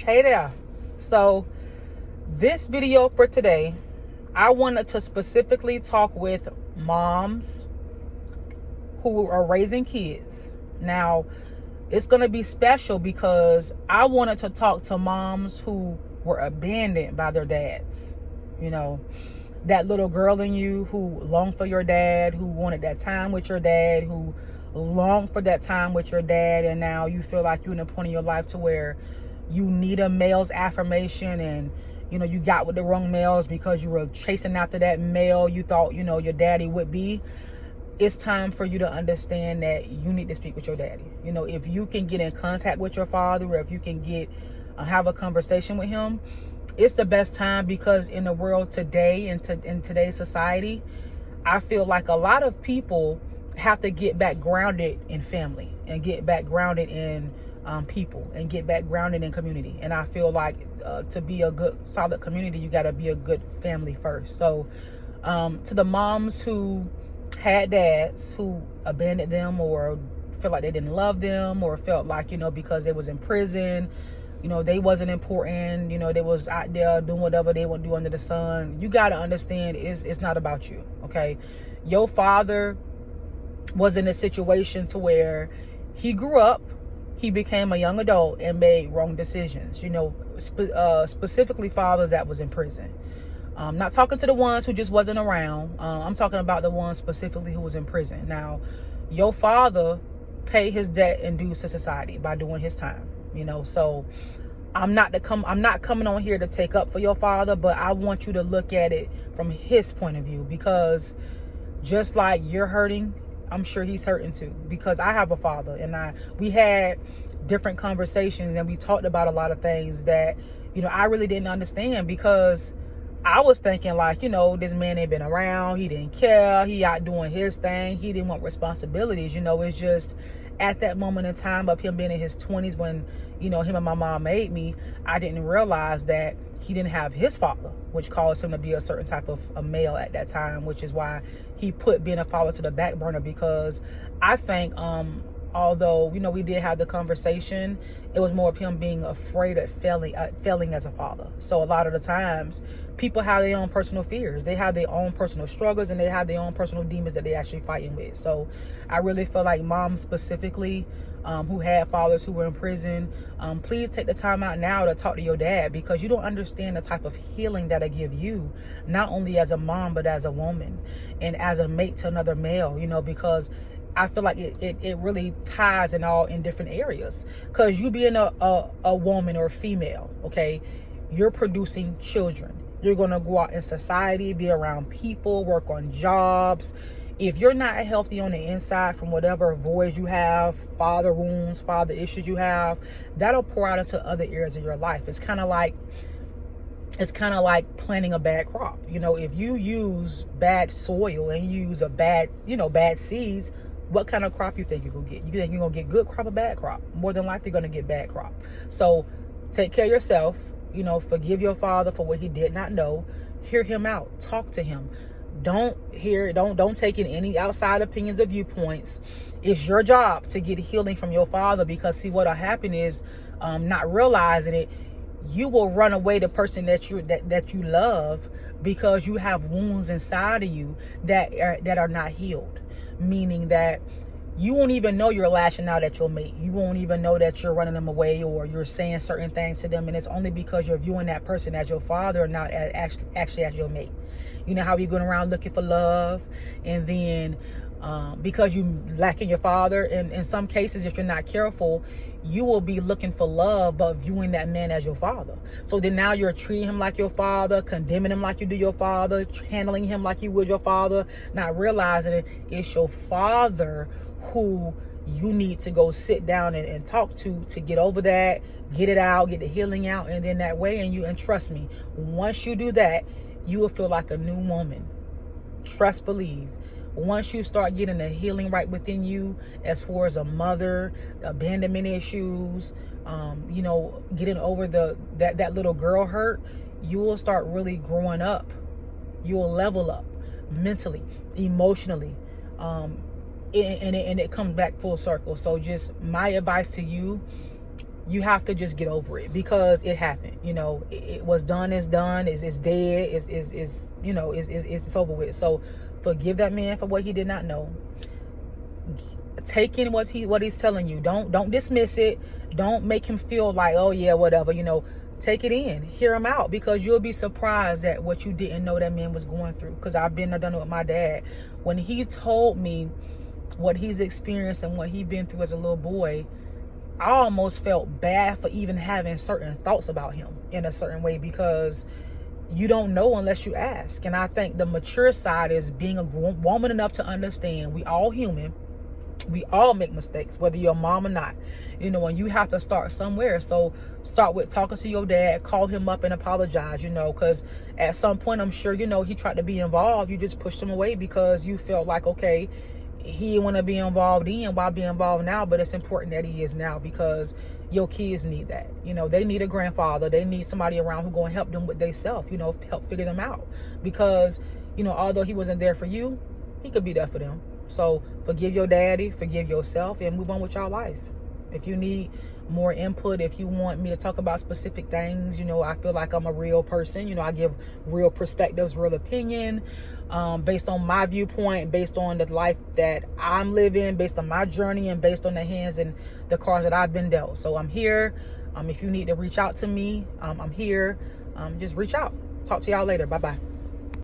Hey there. So this video for today, I wanted to specifically talk with moms who are raising kids. Now, it's going to be special because I wanted to talk to moms who were abandoned by their dads. You know, that little girl in you who longed for your dad, who wanted that time with your dad, who longed for that time with your dad, and now you feel like you're in a point in your life to where you need a male's affirmation, and you got with the wrong males because you were chasing after that male you thought your daddy would be. It's time for you to understand that you need to speak with your daddy. If you can get in contact with your father, or if you can have a conversation with him, it's the best time, because in the world today, in today's society, I feel like a lot of people have to get back grounded in family, and get back grounded in people, and get back grounded in community. And I feel like to be a good solid community, you got to be a good family first. So to the moms who had dads who abandoned them, or felt like they didn't love them, or felt like because they was in prison, they wasn't important, they was out there doing whatever they want to do under the sun, you got to understand it's not about you. Okay, your father was in a situation to where he grew up, he became a young adult and made wrong decisions. Specifically fathers that was in prison. I'm not talking to the ones who just wasn't around. I'm talking about the ones specifically who was in prison. Now, your father paid his debt and dues to society by doing his time. So I'm not coming on here to take up for your father, but I want you to look at it from his point of view, because just like you're hurting, I'm sure he's hurting too. Because I have a father, and we had different conversations, and we talked about a lot of things that I really didn't understand, because I was thinking like, this man ain't been around, he didn't care, he out doing his thing, he didn't want responsibilities. It's just at that moment in time of him being in his 20s when him and my mom made me, I didn't realize that he didn't have his father, which caused him to be a certain type of a male at that time, which is why he put being a father to the back burner. Because I think although we did have the conversation, it was more of him being afraid of failing as a father. So a lot of the times people have their own personal fears, they have their own personal struggles, and they have their own personal demons that they actually fighting with. So I really feel like moms specifically who had fathers who were in prison, please take the time out now to talk to your dad, because you don't understand the type of healing that I give you, not only as a mom but as a woman and as a mate to another male. Because I feel like it really ties in different areas. Because you being a woman or a female, okay, you're producing children. You're going to go out in society, be around people, work on jobs. If you're not healthy on the inside from whatever voids you have, father wounds, father issues you have, that'll pour out into other areas of your life. It's kind of like planting a bad crop. If you use bad soil and you use bad seeds, what kind of crop you think you're going to get? You think you're going to get good crop or bad crop? More than likely you're going to get bad crop. So take care of yourself. Forgive your father for what he did not know. Hear him out. Talk to him. Don't take in any outside opinions or viewpoints. It's your job to get healing from your father, because see, what'll happen is, not realizing it, you will run away the person that you love, because you have wounds inside of you that are not healed. Meaning that you won't even know you're lashing out at your mate. You won't even know that you're running them away, or you're saying certain things to them, and it's only because you're viewing that person as your father and not actually as your mate. How you're going around looking for love, and then because you lacking your father, and in some cases, if you're not careful, you will be looking for love but viewing that man as your father. So then now you're treating him like your father, condemning him like you do your father, handling him like you would your father, not realizing it's your father who you need to go sit down and talk to get over that, get it out, get the healing out. And then that way, and trust me, once you do that, you will feel like a new woman. Trust, believe. Once you start getting the healing right within you, as far as a mother, the abandonment issues, getting over that little girl hurt, you will start really growing up. You will level up mentally, emotionally, and it comes back full circle. So just my advice to you, you have to just get over it, because it happened. You know, it was done, is done, is dead, is you know, is over with. So forgive that man for what he did not know. Take in what he's telling you. Don't dismiss it. Don't make him feel like, oh yeah, whatever, you know. Take it in, hear him out, because you'll be surprised at what you didn't know that man was going through. Because I've been done it with my dad. When he told me what he's experienced and what he'd been through as a little boy, I almost felt bad for even having certain thoughts about him in a certain way, because you don't know unless you ask. And I think the mature side is being a woman enough to understand we all human. We all make mistakes, whether you're a mom or not, you know, and you have to start somewhere. So start with talking to your dad, call him up and apologize, you know, because at some point, I'm sure, you know, he tried to be involved. You just pushed him away because you felt like, okay, he didn't want to be involved then, why be involved now? But it's important that he is now, because your kids need that. You know, they need a grandfather. They need somebody around who's going to help them with themselves, you know, help figure them out. Because, you know, although he wasn't there for you, he could be there for them. So forgive your daddy, forgive yourself, and move on with your life. If you need more input, if you want me to talk about specific things, you know, I feel like I'm a real person. You know, I give real perspectives, real opinion, based on my viewpoint, based on the life that I'm living, based on my journey, and based on the hands and the cards that I've been dealt. So I'm here. If you need to reach out to me, I'm here. Just reach out. Talk to y'all later. Bye-bye.